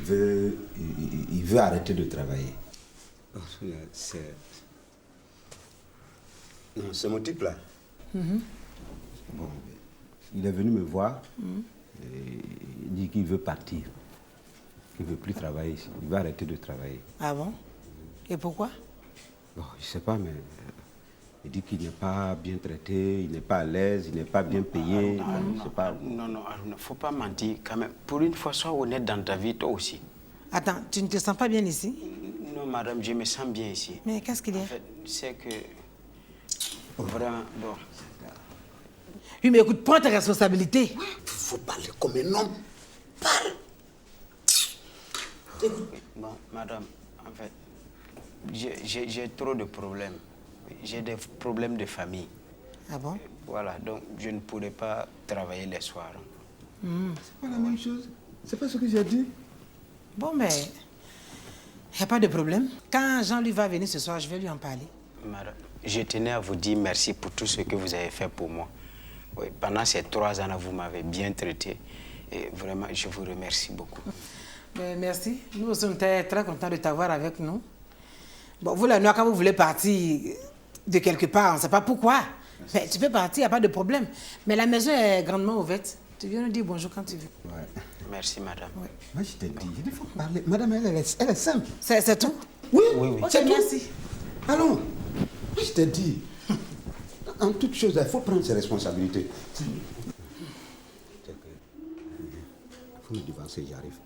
Il veut arrêter de travailler. C'est mon type là. Bon, il est venu me voir. Et il dit qu'il veut partir. Il ne veut plus travailler ici. Il veut arrêter de travailler. Ah bon? Et pourquoi? Bon, je ne sais pas, mais il dit qu'il n'est pas bien traité, il n'est pas à l'aise, il n'est pas bien payé. Non, il ne faut pas mentir quand même. Pour une fois, sois honnête dans ta vie, toi aussi. Attends, tu ne te sens pas bien ici? Non, madame, je me sens bien ici. Mais qu'est-ce qu'il y a? En fait, c'est que... Vraiment, bon... Oui, mais écoute, prends tes responsabilités. Il faut parler comme un homme. Parle. Bon, madame, en fait, j'ai trop de problèmes. J'ai des problèmes de famille. Ah bon? Voilà, donc je ne pourrais pas travailler les soirs. C'est pas la même chose. C'est pas ce que j'ai dit. Bon, mais il n'y a pas de problème. Quand Jean-Louis va venir ce soir, je vais lui en parler. Madame, je tenais à vous dire merci pour tout ce que vous avez fait pour moi. Oui, pendant ces 3 ans-là, vous m'avez bien traité. Et vraiment, je vous remercie beaucoup. Mais merci. Nous aussi, on était très contents de t'avoir avec nous. Bon, vous, la nuit, quand vous voulez partir de quelque part, on ne sait pas pourquoi. Mais tu peux partir, il n'y a pas de problème. Mais la maison est grandement ouverte. Tu viens nous dire bonjour quand tu veux. Ouais. Merci, madame. Ouais. Moi, je t'ai dit, il faut parler. Madame, elle est simple. C'est tout? Oui, Ok, c'est tout. merci. Allons. Moi, je t'ai dit. En toute chose, il faut prendre ses responsabilités. Il faut me devancer, j'arrive.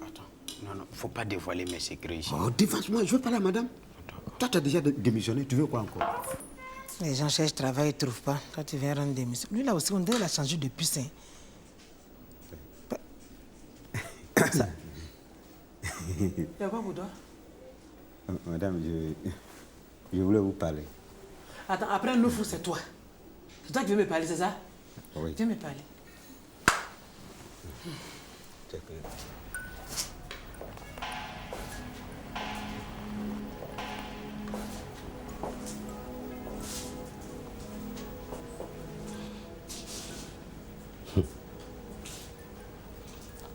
Attends. Non, il ne faut pas dévoiler mes secrets ici. Oh, devance-moi, je veux parler à madame. Toi, tu as déjà démissionné, tu veux quoi encore? Les gens cherchent travail, ils ne trouvent pas. Quand tu viens rendre démission. Lui, là aussi, on dirait qu'il a changé de puce. Ça. Il y a quoi pour toi? Madame, je voulais vous parler. Attends, après nous, c'est toi. C'est toi qui veux me parler, c'est ça? Oui. Viens me parler.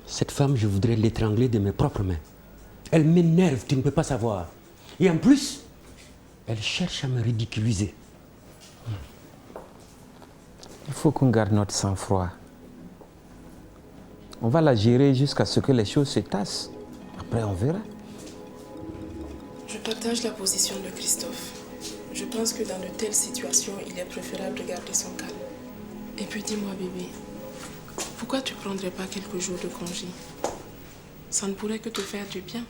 Cette femme, je voudrais l'étrangler de mes propres mains. Elle m'énerve, tu ne peux pas savoir. Et en plus, elle cherche à me ridiculiser. Il faut qu'on garde notre sang-froid. On va la gérer jusqu'à ce que les choses se tassent. Après, on verra. Je partage la position de Christophe. Je pense que dans de telles situations, il est préférable de garder son calme. Et puis dis-moi, bébé, pourquoi tu ne prendrais pas quelques jours de congé? Ça ne pourrait que te faire du bien.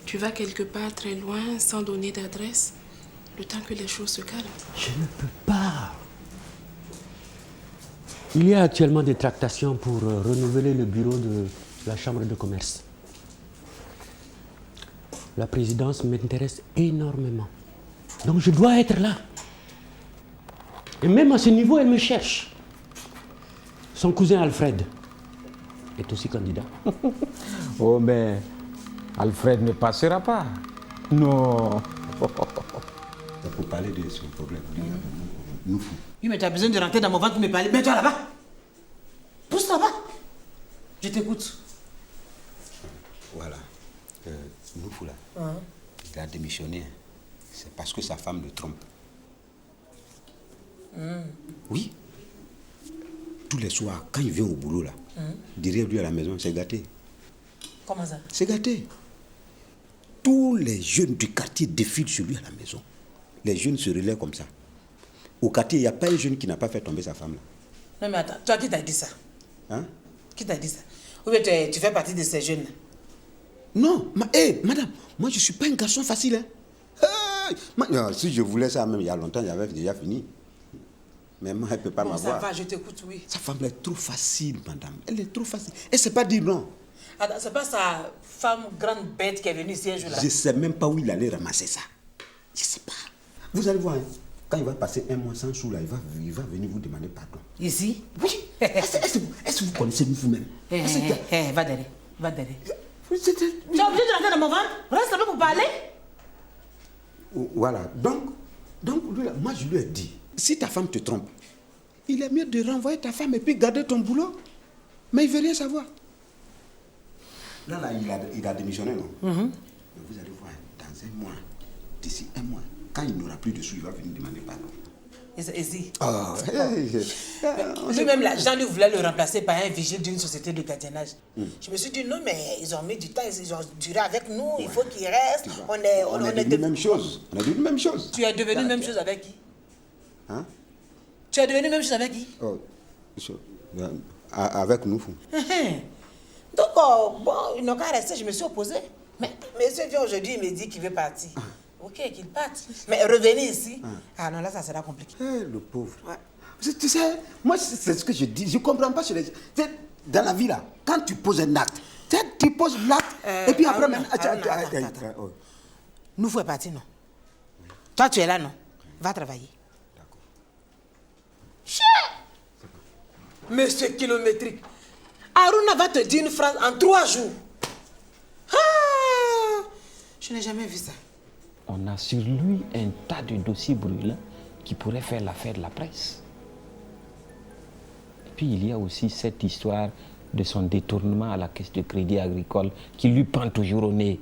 Tu vas quelque part très loin, sans donner d'adresse, le temps que les choses se calment. Je ne peux pas. Il y a actuellement des tractations pour renouveler le bureau de la Chambre de commerce. La présidence m'intéresse énormément. Donc je dois être là. Et même à ce niveau, elle me cherche. Son cousin Alfred est aussi candidat. Oh, mais Alfred ne passera pas. Non. C'est pour parler de son problème. Nous. Oui, mais tu as besoin de rentrer dans mon ventre pour me parler. Mets-toi là-bas. Pousse là-bas. Je t'écoute. Voilà. Nous, là, il a démissionné. C'est parce que sa femme le trompe. Oui. Tous les soirs, quand il vient au boulot, là, derrière lui à la maison, c'est gâté. Comment ça? C'est gâté. Tous tous les jeunes du quartier défilent sur lui à la maison. Les jeunes se relaient comme ça. Au quartier, il n'y a pas un jeune qui n'a pas fait tomber sa femme là. Non mais attends, toi qui t'as dit ça? Hein? Qui t'a dit ça? Ou bien tu fais partie de ces jeunes-là? Non, madame, moi je ne suis pas un garçon facile. Hein? Non, si je voulais ça même il y a longtemps, j'avais déjà fini. Mais moi, elle ne peut pas m'avoir. Ça va, je t'écoute, oui. Sa femme elle est trop facile, madame. Elle est trop facile. Elle ne sait pas dire non. Attends, c'est pas sa femme grande bête qui est venue ici un jour là? Je ne sais même pas où il allait ramasser ça. Je ne sais pas. Vous allez voir, hein, quand il va passer un mois sans sous là, il va venir vous demander pardon. Ici? Oui. Est-ce que vous connaissez vous-même? Va derrière. Tu es obligé de rentrer dans mon ventre? Reste là pour parler? Voilà. Donc lui, là, moi je lui ai dit, si ta femme te trompe, il est mieux de renvoyer ta femme et puis garder ton boulot. Mais il ne veut rien savoir. Là, il a démissionné, non? Mais vous allez voir, dans un mois, d'ici un mois, quand il n'aura plus de sous, il va venir demander pardon. Ici. Oh, Lui-même, l'agent lui voulait le remplacer par un vigile d'une société de gardiennage. Je me suis dit, non, mais ils ont mis du temps, ils ont duré avec nous, il faut qu'ils restent. On est devenu la même chose. On est devenu la même chose. Tu es devenu la même chose avec qui? Hein? Tu es devenu la même chose avec qui? Avec nous. Donc, bon, ils n'ont qu'à rester, je me suis opposée. Mais monsieur vient aujourd'hui, il me dit qu'il veut partir. Ok, qu'il parte. Mais revenir ici, ah non, là, ça sera compliqué. Le pauvre. Ouais. Tu sais, moi, c'est ce que je dis. Je ne comprends pas sur les... Dans la vie, là, quand tu poses un acte, tu poses l'acte, et puis après... Attends. Nous, il faut partir, non? Toi, tu es là, non? Va travailler. D'accord. Monsieur kilométrique, Aruna va te dire une phrase en 3 jours. Ah, je n'ai jamais vu ça. On a sur lui un tas de dossiers brûlants qui pourraient faire l'affaire de la presse. Et puis il y a aussi cette histoire de son détournement à la caisse de crédit agricole qui lui pend toujours au nez.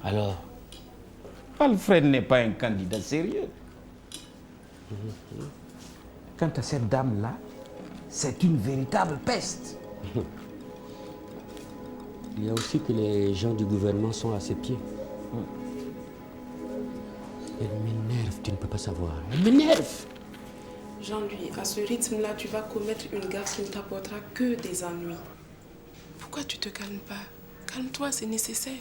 Alors, Alfred n'est pas un candidat sérieux. Quant à cette dame-là, c'est une véritable peste. Il y a aussi que les gens du gouvernement sont à ses pieds. Elle m'énerve, tu ne peux pas savoir. Elle m'énerve. Jean-Louis, à ce rythme-là, tu vas commettre une gaffe qui ne t'apportera que des ennuis. Pourquoi tu te calmes pas? Calme-toi, c'est nécessaire.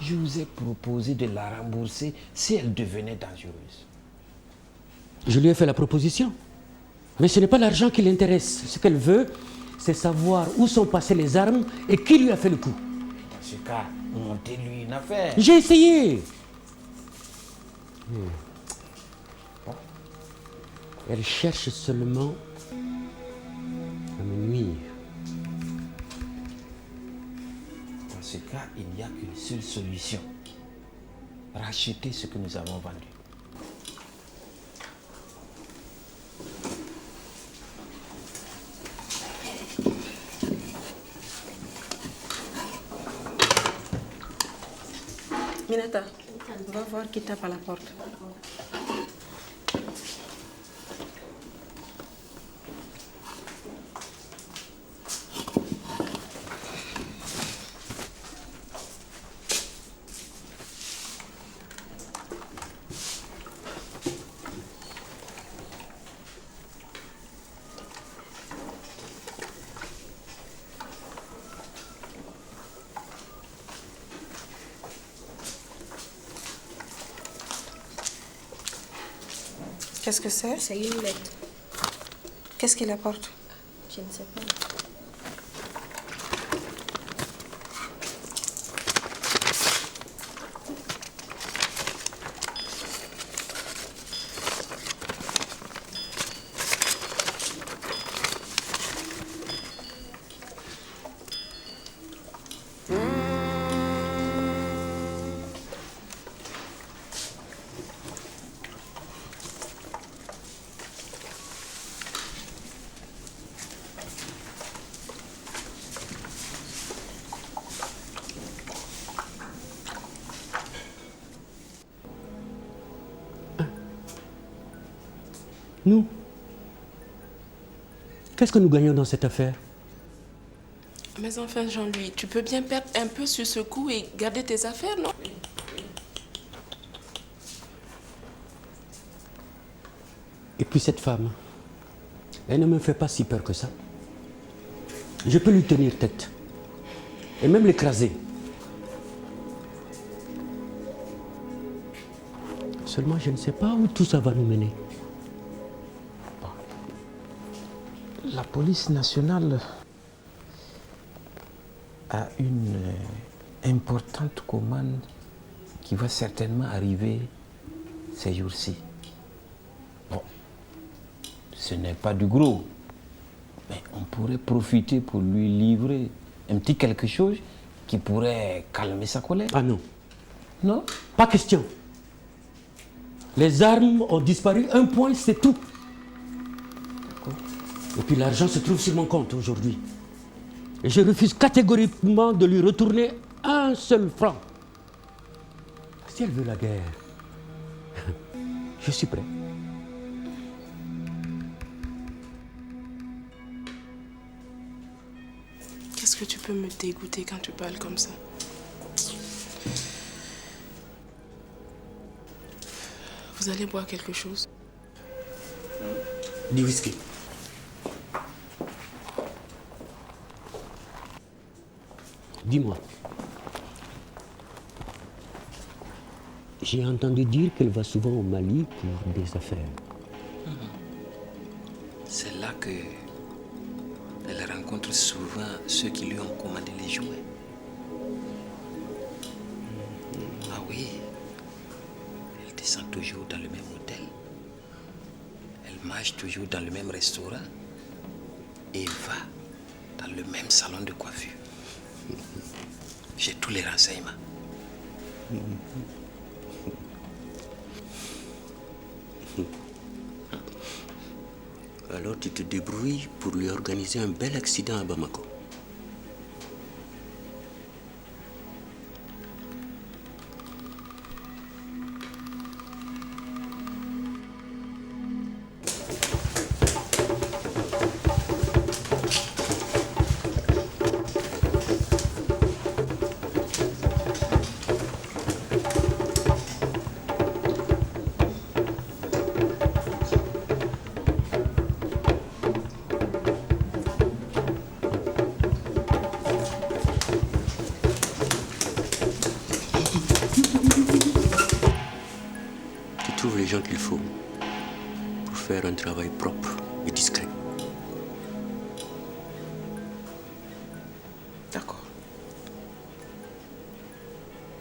Je vous ai proposé de la rembourser si elle devenait dangereuse. Je lui ai fait la proposition. Mais ce n'est pas l'argent qui l'intéresse. Ce qu'elle veut, c'est savoir où sont passées les armes et qui lui a fait le coup. Dans ce cas, montez-lui une affaire. J'ai essayé. Elle cherche seulement à me nuire. Dans ce cas, il n'y a qu'une seule solution. Racheter ce que nous avons vendu. Minata, va voir qui tape à la porte. Qu'est-ce que c'est? C'est une lettre. Qu'est-ce qu'il apporte? Je ne sais pas. Nous, qu'est-ce que nous gagnons dans cette affaire? Mais enfin, Jean-Louis, tu peux bien perdre un peu sur ce coup et garder tes affaires, non? Et puis cette femme, elle ne me fait pas si peur que ça. Je peux lui tenir tête. Et même l'écraser. Seulement, je ne sais pas où tout ça va nous mener. La police nationale a une importante commande qui va certainement arriver ces jours-ci. Bon, ce n'est pas du gros, mais on pourrait profiter pour lui livrer un petit quelque chose qui pourrait calmer sa colère. Ah non, Non? pas question. Les armes ont disparu, un point, c'est tout. Et puis l'argent se trouve sur mon compte aujourd'hui. Et je refuse catégoriquement de lui retourner un seul franc. Si elle veut la guerre, je suis prêt. Qu'est-ce que tu peux me dégoûter quand tu parles comme ça? Vous allez boire quelque chose? Du whisky. Dis-moi. J'ai entendu dire qu'elle va souvent au Mali pour des affaires. C'est là que elle rencontre souvent ceux qui lui ont commandé les jouets. Ah oui, elle descend toujours dans le même hôtel. Elle mange toujours dans le même restaurant et va dans le même salon de coiffure. J'ai tous les renseignements. Alors tu te débrouilles pour lui organiser un bel accident à Bamako. Trouve les gens qu'il faut pour faire un travail propre et discret. D'accord.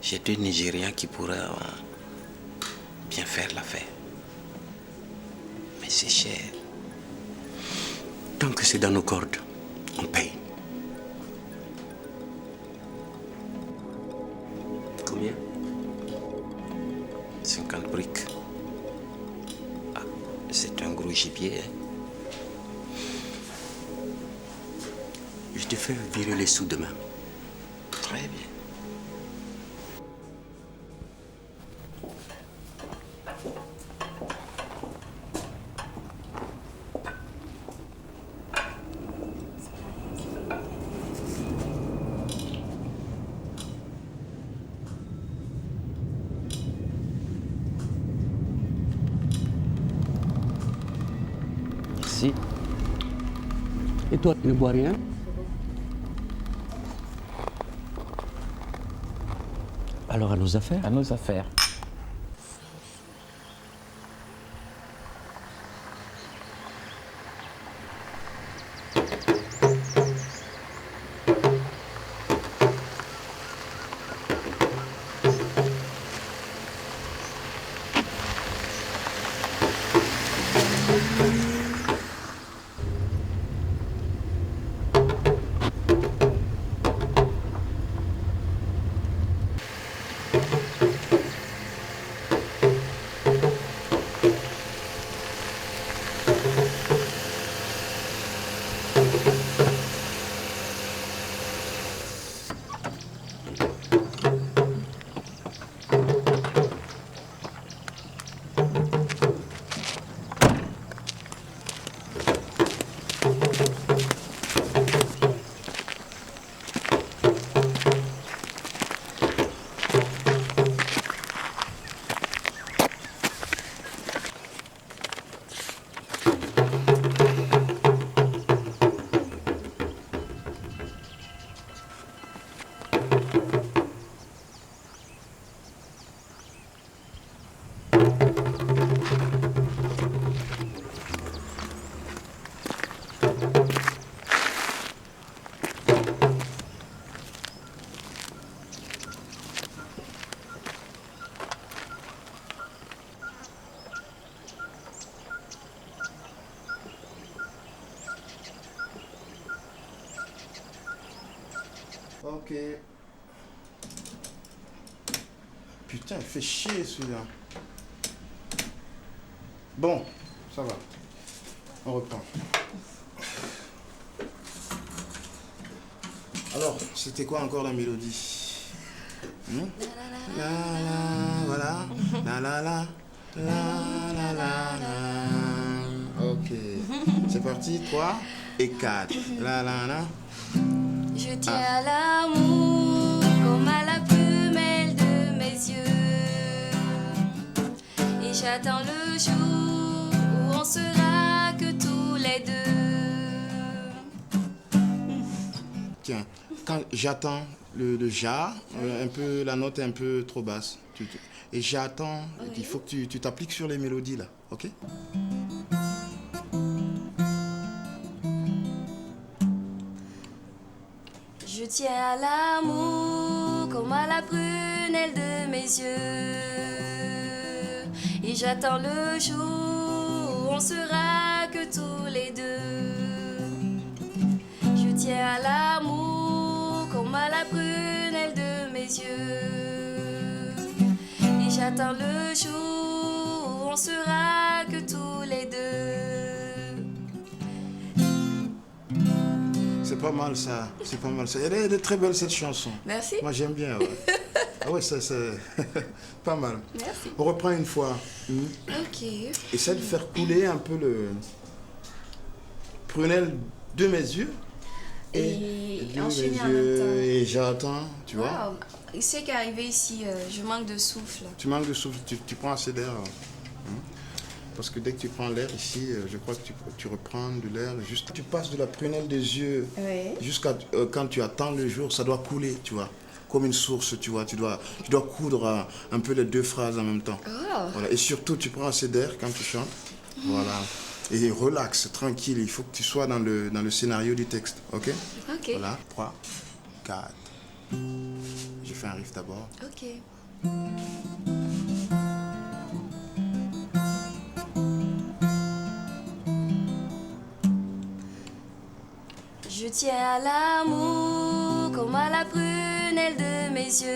J'ai deux Nigériens qui pourraient bien faire l'affaire. Mais c'est cher. Tant que c'est dans nos cordes, on paye. Combien? 50 briques. Ah, c'est un gros gibier. Hein? Je te fais virer les sous demain. Très bien. Merci. Et toi, tu ne bois rien? Alors à nos affaires. À nos affaires. Ok. Putain, il fait chier celui-là. Bon, ça va. On reprend. Alors, c'était quoi encore la mélodie? La la, voilà. La la la. La la la la. Ok. C'est parti, 3 et 4. La la la. Je tiens à l'amour comme à la prunelle de mes yeux. Et j'attends le jour où on sera que tous les deux. Tiens, quand j'attends le ja, un peu, la note est un peu trop basse. Et j'attends, il faut que tu t'appliques sur les mélodies là, ok? Je tiens à l'amour comme à la prunelle de mes yeux. Et j'attends le jour où on sera que tous les deux. Je tiens à l'amour comme à la prunelle de mes yeux. Et j'attends le jour où on sera que tous les deux. C'est pas mal ça, c'est pas mal ça. Elle est très belle cette chanson. Merci. Moi j'aime bien, ouais. Ah ouais, ça c'est pas mal. Merci. On reprend une fois. Ok. Essaie de faire couler un peu le prunelle de mes yeux. Et de mes enchaîner en yeux. même temps. Et j'attends, tu vois. Wow. C'est qu'arrivé ici, je manque de souffle. Tu manques de souffle, tu prends assez d'air. Parce que dès que tu prends l'air ici, je crois que tu reprends de l'air. Juste, tu passes de la prunelle des yeux jusqu'à quand tu attends le jour, ça doit couler, tu vois. Comme une source, tu vois. Tu dois coudre un peu les deux phrases en même temps. Oh. Voilà. Et surtout, tu prends assez d'air quand tu chantes. Voilà. Et relax, tranquille. Il faut que tu sois dans le scénario du texte. Ok? Ok. Voilà. 3, 4. Je fais un riff d'abord. Ok. Je tiens à l'amour comme à la prunelle de mes yeux.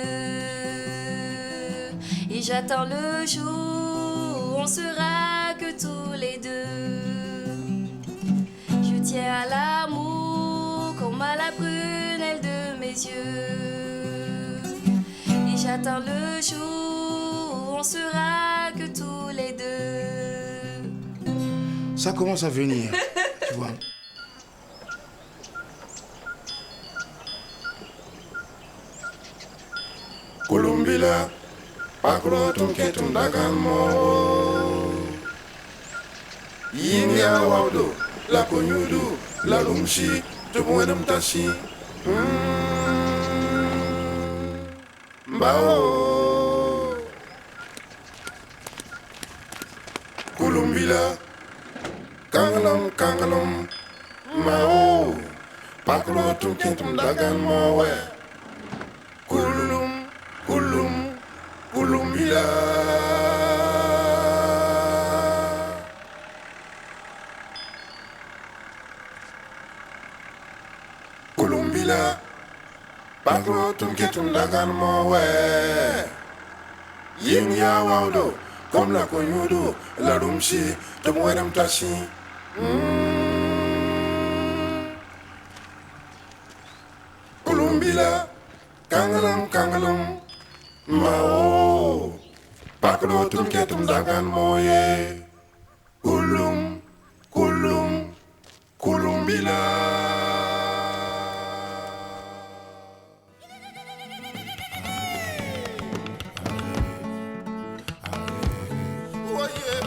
Et j'attends le jour où on sera que tous les deux. Je tiens à l'amour comme à la prunelle de mes yeux. Et j'attends le jour où on sera que tous les deux. Ça commence à venir, tu vois. Kulumbila, pakro tunketum dagan mo. Yinya wawdo, la konyudu, la lumshi, tubwenam tashi. Mbao. Kulumbila, kangalom, mao. Pakro tunketum dagan mo we. Kulumbila. Kulumbila. Pakro tunketum dagan mo we. Yin ya wawdo, comme la konyudu, la rumshi, te mwenam tashi. Kulumbila, kangalom, mao. Pakro tunketum dagan mo ye. Kulumbila. Oh, yeah.